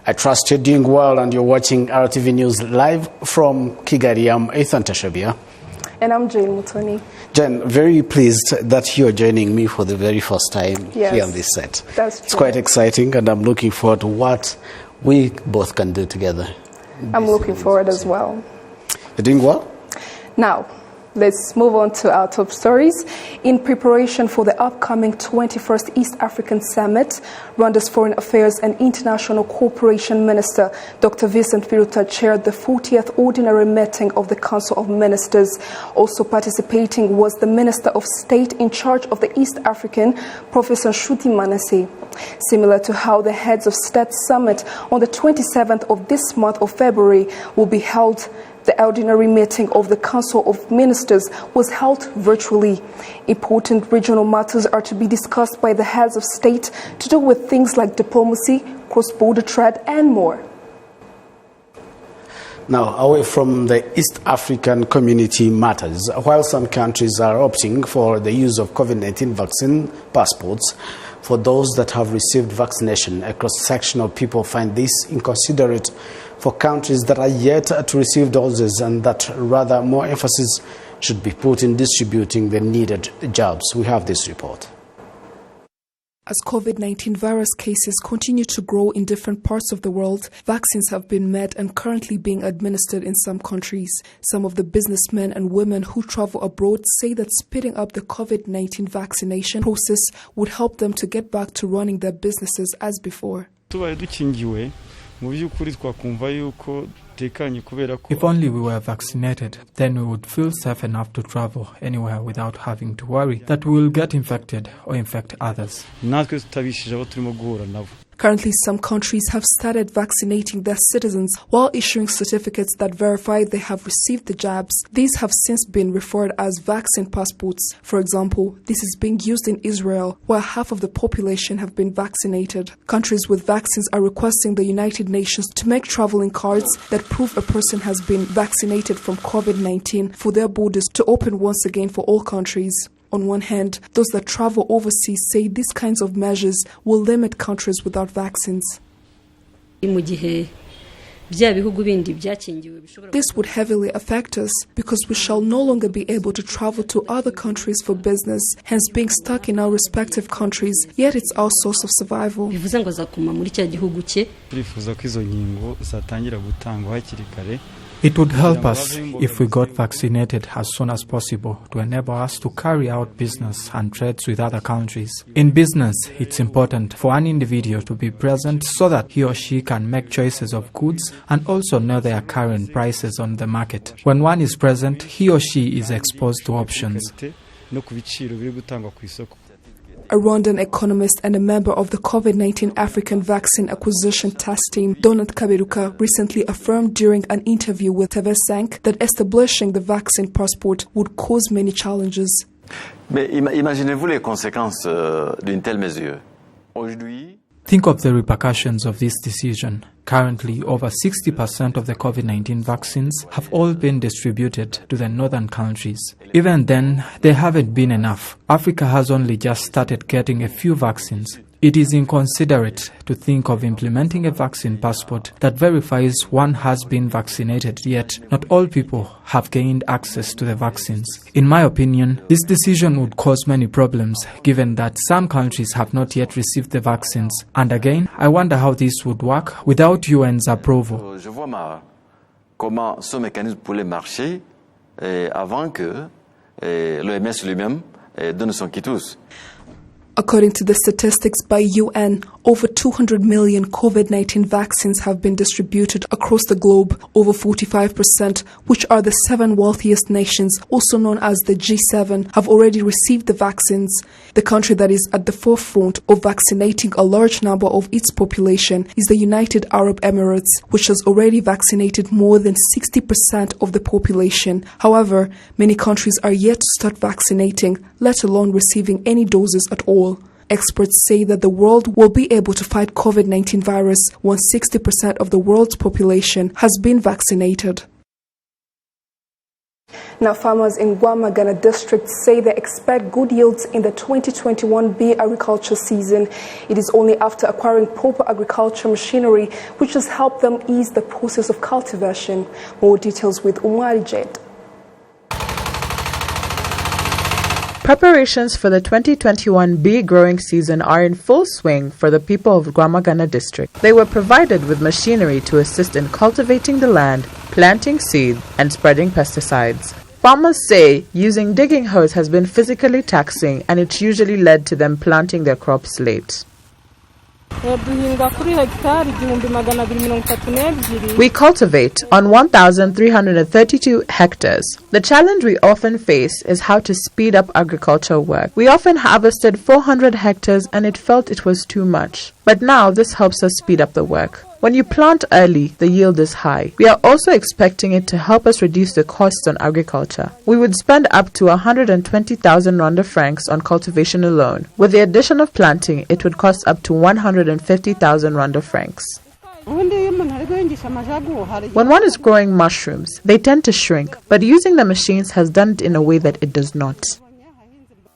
I trust you're doing well and you're watching RwandaTV News live from Kigali. I'm Ethan Tashabia. And I'm Jane Mutoni. Jen, very pleased that you're joining me for the very first time here on this set. That's true. It's quite exciting and I'm looking forward to what we both can do together. I'm looking forward as well. You're doing well? Now, let's move on to our top stories. In preparation for the upcoming 21st East African Summit, Rwanda's Foreign Affairs and International Cooperation Minister, Dr. Vincent Biruta, chaired the 40th Ordinary Meeting of the Council of Ministers. Also participating was the Minister of State in charge of the East African, Professor Nshuti Manase. Similar to how the Heads of State Summit on the 27th of this month of February will be held, the ordinary meeting of the Council of Ministers was held virtually. Important regional matters are to be discussed by the heads of state to do with things like diplomacy, cross-border trade, and more. Now, away from the East African community matters, while some countries are opting for the use of COVID-19 vaccine passports for those that have received vaccination, a cross-section of people find this inconsiderate for countries that are yet to receive doses, and that rather more emphasis should be put in distributing the needed jabs. We have this report. As COVID-19 virus cases continue to grow in different parts of the world, vaccines have been made and currently being administered in some countries. Some of the businessmen and women who travel abroad say that speeding up the COVID-19 vaccination process would help them to get back to running their businesses as before. If only we were vaccinated, then we would feel safe enough to travel anywhere without having to worry that we will get infected or infect others. Currently, some countries have started vaccinating their citizens while issuing certificates that verify they have received the jabs. These have since been referred as vaccine passports. For example, this is being used in Israel, where half of the population have been vaccinated. Countries with vaccines are requesting the United Nations to make traveling cards that prove a person has been vaccinated from COVID-19 for their borders to open once again for all countries. On one hand, those that travel overseas say these kinds of measures will limit countries without vaccines. This would heavily affect us because we shall no longer be able to travel to other countries for business, hence being stuck in our respective countries, yet it's our source of survival. It would help us if we got vaccinated as soon as possible to enable us to carry out business and trades with other countries. In business, it's important for an individual to be present so that he or she can make choices of goods and also know their current prices on the market. When one is present, he or she is exposed to options. A Rwandan economist and a member of the COVID-19 African Vaccine Acquisition Task Team, Donald Kaberuka, recently affirmed during an interview with TV5 that establishing the vaccine passport would cause many challenges. Mais imaginez-vous les conséquences d'une telle mesure? Aujourd'hui, think of the repercussions of this decision. Currently, over 60% of the COVID-19 vaccines have all been distributed to the northern countries. Even then, they haven't been enough. Africa has only just started getting a few vaccines. It is inconsiderate to think of implementing a vaccine passport that verifies one has been vaccinated, yet not all people have gained access to the vaccines. In my opinion, this decision would cause many problems, given that some countries have not yet received the vaccines. And again, I wonder how this would work without UN's approval. Je vois comment ce mécanisme pourrait marcher avant que l'OMS lui-même donne son quitus. According to the statistics by UN, over 200 million COVID-19 vaccines have been distributed across the globe. Over 45%, which are the 7 wealthiest nations, also known as the G7, have already received the vaccines. The country that is at the forefront of vaccinating a large number of its population is the United Arab Emirates, which has already vaccinated more than 60% of the population. However, many countries are yet to start vaccinating, let alone receiving any doses at all. Experts say that the world will be able to fight COVID-19 virus once 60% of the world's population has been vaccinated. Now, farmers in Rwanda district say they expect good yields in the 2021 bee agriculture season. It is only after acquiring proper agriculture machinery which has helped them ease the process of cultivation. More details with Umari Jed. Preparations for the 2021 bee growing season are in full swing for the people of Rwanda district. They were provided with machinery to assist in cultivating the land, planting seed, and spreading pesticides. Farmers say using digging hoes has been physically taxing, and it's usually led to them planting their crops late. We cultivate on 1,332 hectares. The challenge we often face is how to speed up agricultural work. We often harvested 400 hectares and it felt it was too much. But now this helps us speed up the work. When you plant early, the yield is high. We are also expecting it to help us reduce the costs on agriculture. We would spend up to 120,000 Rwanda francs on cultivation alone. With the addition of planting, it would cost up to 150,000 Rwanda francs. When one is growing mushrooms, they tend to shrink, but using the machines has done it in a way that it does not.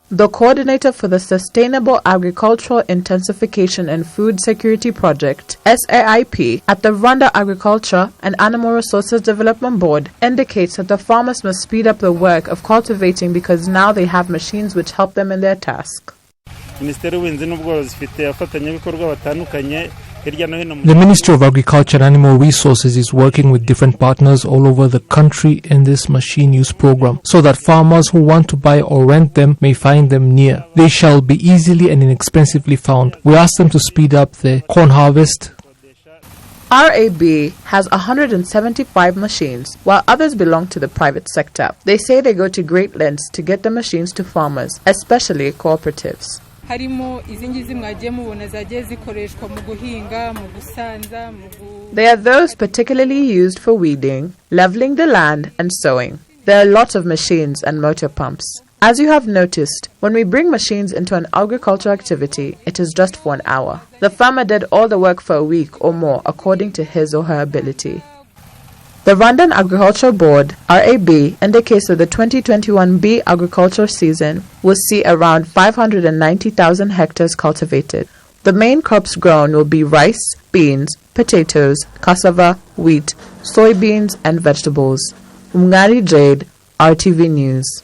The coordinator for the Sustainable Agricultural Intensification and Food Security Project, SAIP, at the Rwanda Agriculture and Animal Resources Development Board indicates that the farmers must speed up the work of cultivating because now they have machines which help them in their task. The Ministry of Agriculture and Animal Resources is working with different partners all over the country in this machine use program so that farmers who want to buy or rent them may find them near. They shall be easily and inexpensively found. We ask them to speed up the corn harvest. RAB has 175 machines, while others belong to the private sector. They say they go to great lengths to get the machines to farmers, especially cooperatives. They are those particularly used for weeding, leveling the land, and sowing. There are lots of machines and motor pumps. As you have noticed, when we bring machines into an agricultural activity, it is just for an hour. The farmer did all the work for a week or more according to his or her ability. The Rwandan Agricultural Board, RAB, indicates that the 2021 bee agriculture season will see around 590,000 hectares cultivated. The main crops grown will be rice, beans, potatoes, cassava, wheat, soybeans, and vegetables. Umngari Jade, RTV News.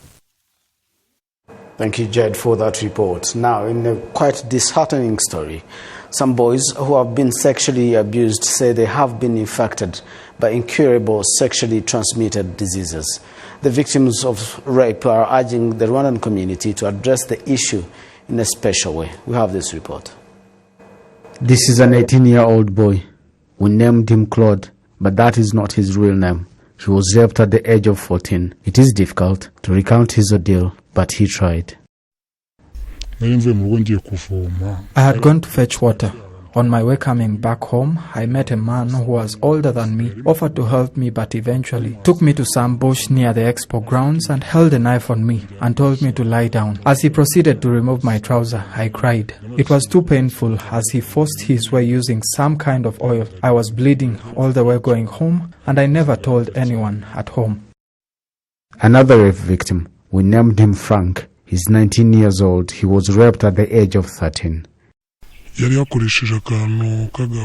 Thank you, Jed, for that report. Now, in a quite disheartening story, some boys who have been sexually abused say they have been infected by incurable sexually transmitted diseases. The victims of rape are urging the Rwandan community to address the issue in a special way. We have this report. This is an 18-year-old boy. We named him Claude, but that is not his real name. He was raped at the age of 14. It is difficult to recount his ordeal, but he tried. I had gone to fetch water. On my way coming back home, I met a man who was older than me, offered to help me, but eventually took me to some bush near the expo grounds and held a knife on me and told me to lie down. As he proceeded to remove my trouser, I cried. It was too painful as he forced his way using some kind of oil. I was bleeding all the way going home, and I never told anyone at home. Another rape victim, we named him Frank. He's 19 years old. He was raped at the age of 13.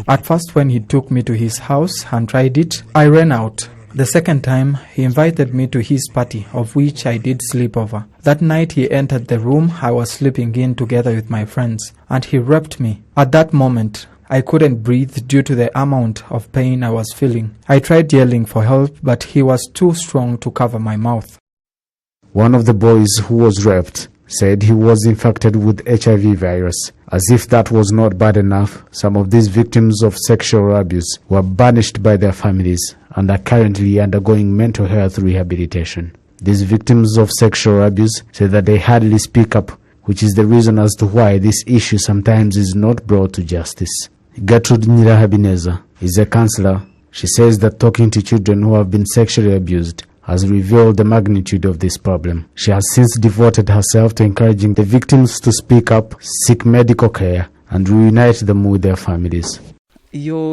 At first, when he took me to his house and tried it, I ran out. The second time, he invited me to his party, of which I did sleep over. That night, he entered the room I was sleeping in together with my friends, and he raped me. At that moment, I couldn't breathe due to the amount of pain I was feeling. I tried yelling for help, but he was too strong to cover my mouth. One of the boys who was raped said he was infected with HIV virus. As if that was not bad enough, some of these victims of sexual abuse were banished by their families and are currently undergoing mental health rehabilitation. These victims of sexual abuse say that they hardly speak up, which is the reason as to why this issue sometimes is not brought to justice. Gertrude Nyirahabineza is a counselor. She says that talking to children who have been sexually abused has revealed the magnitude of this problem. She has since devoted herself to encouraging the victims to speak up, seek medical care, and reunite them with their families. When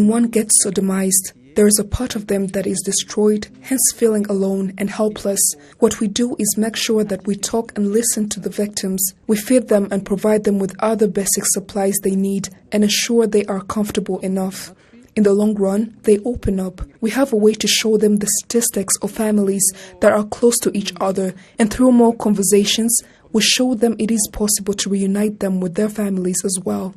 one gets sodomized, There is a part of them that is destroyed, hence feeling alone and helpless. What we do is make sure that we talk and listen to the victims. We feed them and provide them with other basic supplies they need and ensure they are comfortable enough. In the long run, they open up. We have a way to show them the statistics of families that are close to each other, and through more conversations, we show them it is possible to reunite them with their families as well.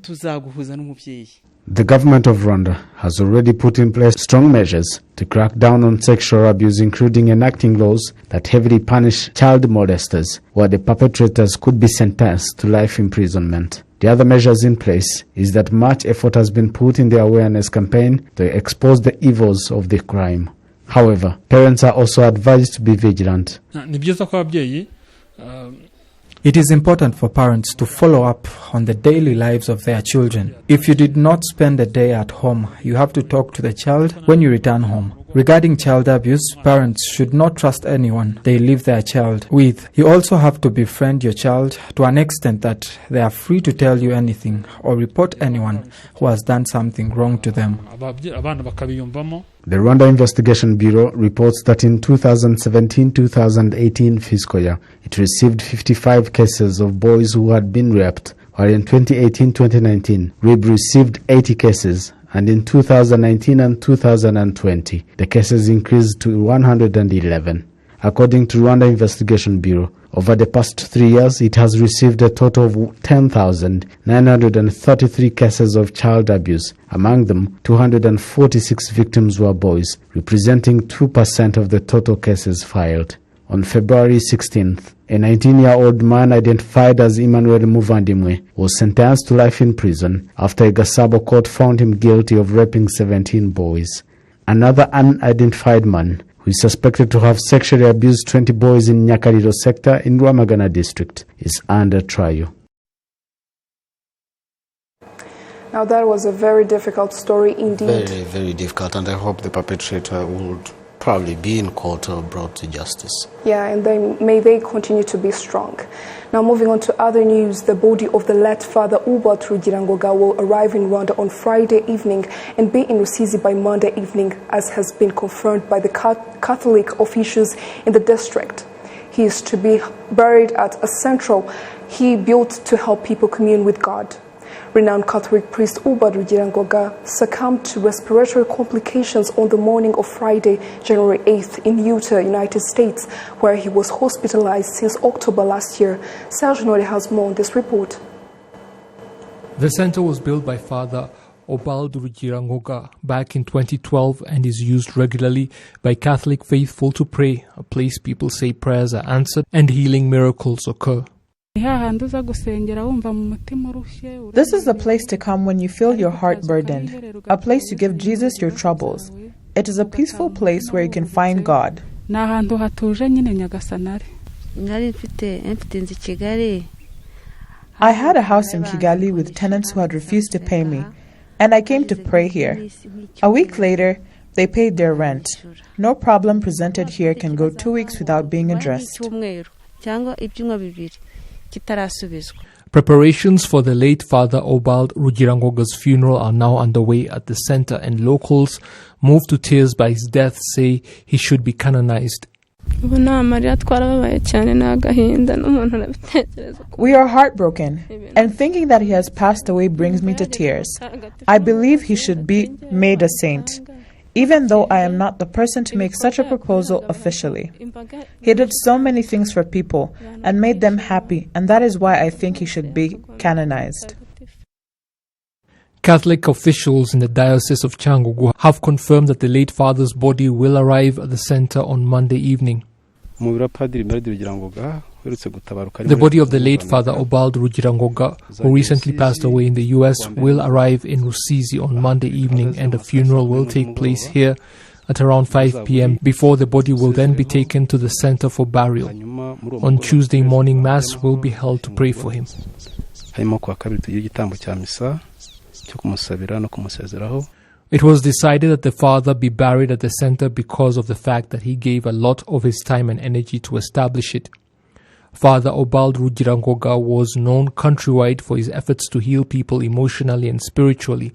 The government of Rwanda has already put in place strong measures to crack down on sexual abuse, including enacting laws that heavily punish child molesters, where the perpetrators could be sentenced to life imprisonment. The other measures in place is that much effort has been put in the awareness campaign to expose the evils of the crime. However, parents are also advised to be vigilant. It is important for parents to follow up on the daily lives of their children. If you did not spend a day at home, you have to talk to the child when you return home. Regarding child abuse, parents should not trust anyone they leave their child with. You also have to befriend your child to an extent that they are free to tell you anything or report anyone who has done something wrong to them. The Rwanda Investigation Bureau reports that in 2017-2018 fiscal year, it received 55 cases of boys who had been raped, while in 2018-2019, RIB received 80 cases, and in 2019 and 2020, the cases increased to 111. According to Rwanda Investigation Bureau, over the past 3 years, it has received a total of 10,933 cases of child abuse. Among them, 246 victims were boys, representing 2% of the total cases filed. On February 16th, a 19-year-old man identified as Emmanuel Muvandimwe was sentenced to life in prison after a Gasabo court found him guilty of raping 17 boys. Another unidentified man, who is suspected to have sexually abused 20 boys in Nyakariro sector in Rwamagana district, is under trial. Now that was a very difficult story indeed. Very, very difficult, and I hope the perpetrator would probably be in court or brought to justice. Yeah, and may they continue to be strong. Now moving on to other news, the body of the late Father Ubald Rugirangoga will arrive in Rwanda on Friday evening and be in Rusizi by Monday evening, as has been confirmed by the Catholic officials in the district. He is to be buried at a central he built to help people commune with God. Renowned Catholic priest Ubald Rugirangoga succumbed to respiratory complications on the morning of Friday, January 8th in Utah, United States, where he was hospitalized since October last year. Serge Nori has more on this report. The center was built by Father Ubald Rugirangoga back in 2012 and is used regularly by Catholic faithful to pray, a place people say prayers are answered and healing miracles occur. This is the place to come when you feel your heart burdened, a place you give Jesus your troubles. It is a peaceful place where you can find God. I had a house in Kigali with tenants who had refused to pay me, and I came to pray here. A week later, they paid their rent. No problem presented here can go 2 weeks without being addressed. Preparations for the late Father Ubald Rugirangoga's funeral are now underway at the center, and locals, moved to tears by his death, say he should be canonized. We are heartbroken, and thinking that he has passed away brings me to tears. I believe he should be made a saint, even though I am not the person to make such a proposal officially. He did so many things for people and made them happy, and that is why I think he should be canonized. Catholic officials in the Diocese of Cyangugu have confirmed that the late father's body will arrive at the center on Monday evening. The body of the late Father Ubald Rugirangoga, who recently passed away in the US, will arrive in Rusizi on Monday evening, and a funeral will take place here at around 5 p.m. before the body will then be taken to the center for burial. On Tuesday morning, Mass will be held to pray for him. It was decided that the father be buried at the center because of the fact that he gave a lot of his time and energy to establish it. Father Ubald Rugirangoga was known countrywide for his efforts to heal people emotionally and spiritually,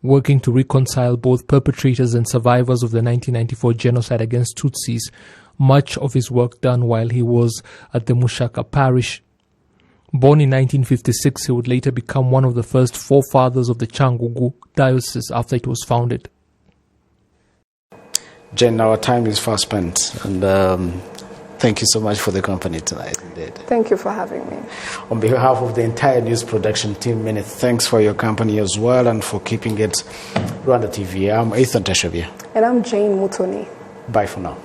working to reconcile both perpetrators and survivors of the 1994 genocide against Tutsis, much of his work done while he was at the Mushaka parish. Born in 1956, he would later become one of the first forefathers of the Cyangugu diocese after it was founded. Jen, our time is fast spent, and thank you so much for the company tonight. Indeed. Thank you for having me. On behalf of the entire news production team, many thanks for your company as well and for keeping it RwandaTV. I'm Ethan Tashavia. And I'm Jane Mutoni. Bye for now.